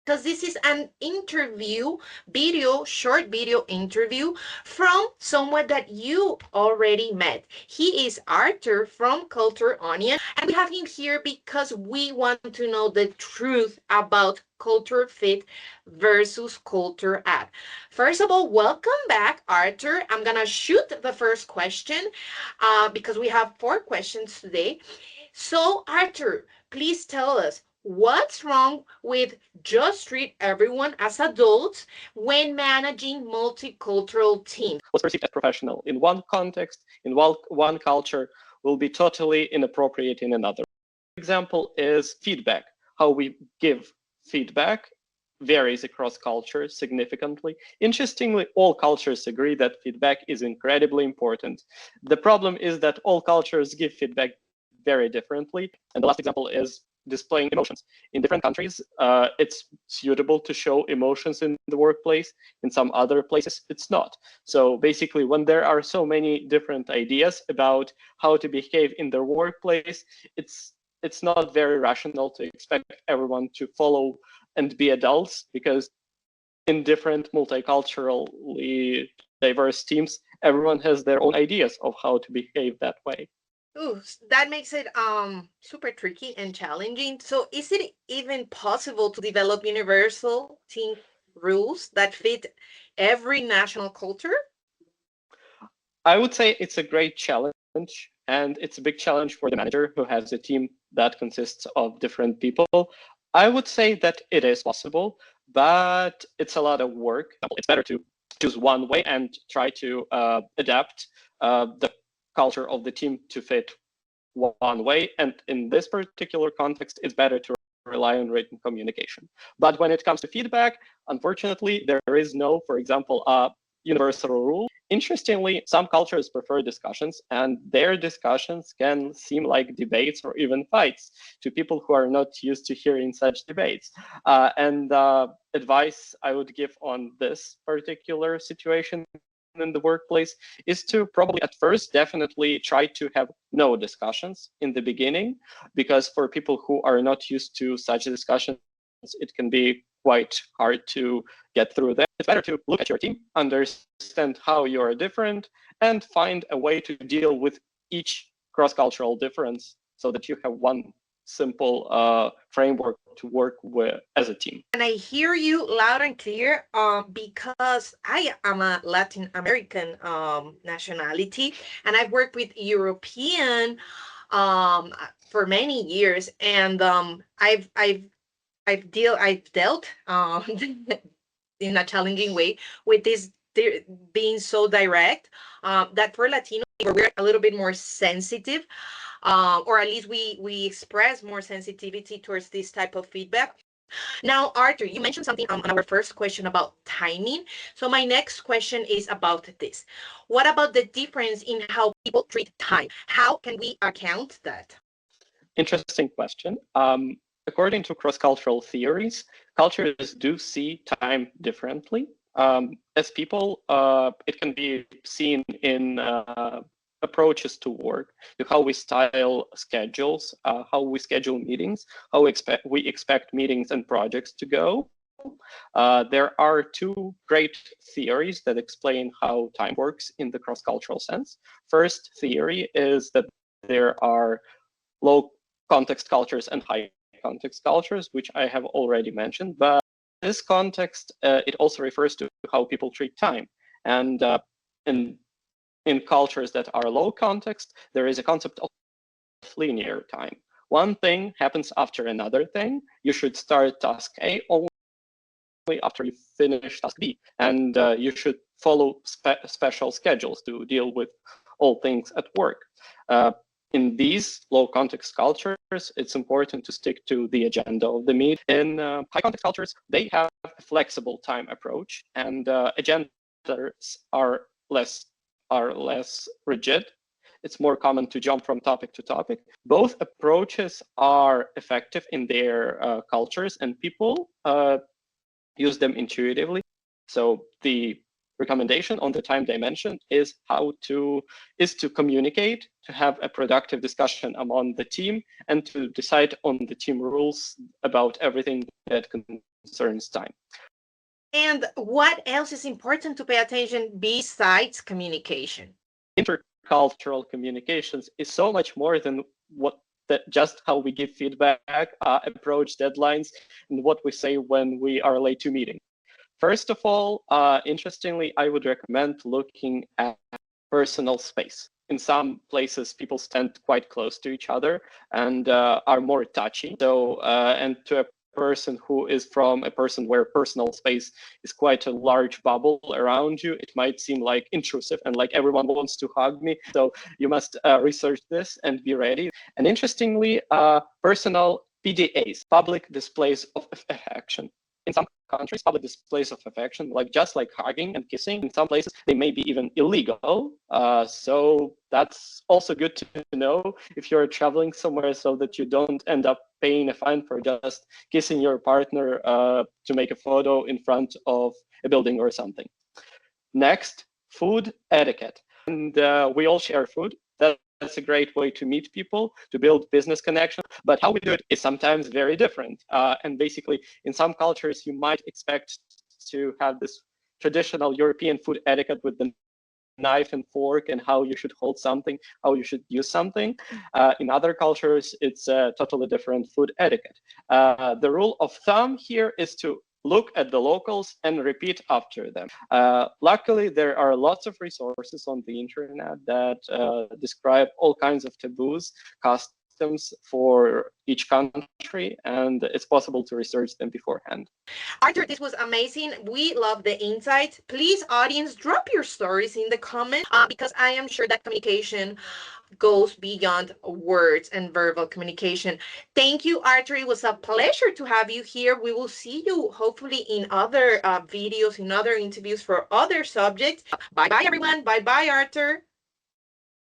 because this is an interview, short video interview from someone that you already met. He is Artur from Culture Onion, and we have him here because we want to know the truth about culture fit versus culture add. First of all, welcome back, Artur. I'm gonna shoot the first question because we have 4 questions today. So, Artur, please tell us what's wrong with just treat everyone as adults when managing multicultural teams? What's perceived as professional in one context, in one culture, will be totally inappropriate in another. Example is feedback. How we give feedback varies across cultures significantly. Interestingly, all cultures agree that feedback is incredibly important. The problem is that all cultures give feedback very differently. And the last example is displaying emotions. In different countries, it's suitable to show emotions in the workplace. In some other places, it's not. So basically, when there are so many different ideas about how to behave in the workplace, it's not very rational to expect everyone to follow and be adults, because in different multiculturally diverse teams, everyone has their own ideas of how to behave that way. Ooh, that makes it super tricky and challenging. So is it even possible to develop universal team rules that fit every national culture? I would say it's a great challenge, and it's a big challenge for the manager who has a team that consists of different people. I would say that it is possible, but it's a lot of work. It's better to choose one way and try to adapt the culture of the team to fit one way. And in this particular context, it's better to rely on written communication. But when it comes to feedback, unfortunately, there is no, for example, universal rule. Interestingly, some cultures prefer discussions, and their discussions can seem like debates or even fights to people who are not used to hearing such debates. And advice I would give on this particular situation in the workplace is to probably at first definitely try to have no discussions in the beginning, because for people who are not used to such discussions, it can be quite hard to get through them. It's better to look at your team, understand how you are different, and find a way to deal with each cross-cultural difference so that you have one simple framework to work with as a team. And I hear you loud and clear because I am a Latin American nationality, and I've worked with European for many years, and I've dealt in a challenging way with this being so direct that for Latino we're a little bit more sensitive, or at least we express more sensitivity towards this type of feedback. Now, Artur, you mentioned something on our first question about timing. So my next question is about this. What about the difference in how people treat time? How can we account that? Interesting question. According to cross-cultural theories, cultures do see time differently. As people, it can be seen in approaches to work, to how we style schedules, how we schedule meetings, how we expect meetings and projects to go. There are two great theories that explain how time works in the cross-cultural sense. First theory is that there are low context cultures and high context cultures, which I have already mentioned. But this context, it also refers to how people treat time. And in cultures that are low context, there is a concept of linear time. One thing happens after another thing. You should start task A only after you finish task B. And you should follow special schedules to deal with all things at work. In these low context cultures, it's important to stick to the agenda of the meet. In high context cultures, they have a flexible time approach, and agendas are less rigid. It's more common to jump from topic to topic. Both approaches are effective in their cultures, and people use them intuitively. So the recommendation on the time dimension is to communicate, to have a productive discussion among the team, and to decide on the team rules about everything that concerns concerns time. And what else is important to pay attention besides communication? Intercultural communications is so much more than just how we give feedback, approach deadlines, and what we say when we are late to meeting. First of all, interestingly, I would recommend looking at personal space. In some places, people stand quite close to each other and are more touchy. So, and to a person who is from a person where personal space is quite a large bubble around you, it might seem like intrusive and like everyone wants to hug me. So you must research this and be ready. And interestingly, personal PDAs, public displays of affection. In some countries, public displays of affection, like just like hugging and kissing, in some places they may be even illegal. So that's also good to know if you're traveling somewhere, so that you don't end up paying a fine for just kissing your partner to make a photo in front of a building or something. Next, food etiquette. And we all share food. That's a great way to meet people, to build business connections. But how we do it is sometimes very different. And basically, in some cultures, you might expect to have this traditional European food etiquette with the knife and fork and how you should hold something, how you should use something. In other cultures, it's a totally different food etiquette. The rule of thumb here is to look at the locals and repeat after them. Luckily, there are lots of resources on the internet that describe all kinds of taboos, customs for each country, and it's possible to research them beforehand. Artur, this was amazing. We love the insights. Please, audience, drop your stories in the comments because I am sure that communication goes beyond words and verbal communication. Thank you, Artur. It was a pleasure to have you here. We will see you hopefully in other videos, in other interviews for other subjects. Bye bye, everyone. Bye bye, Artur.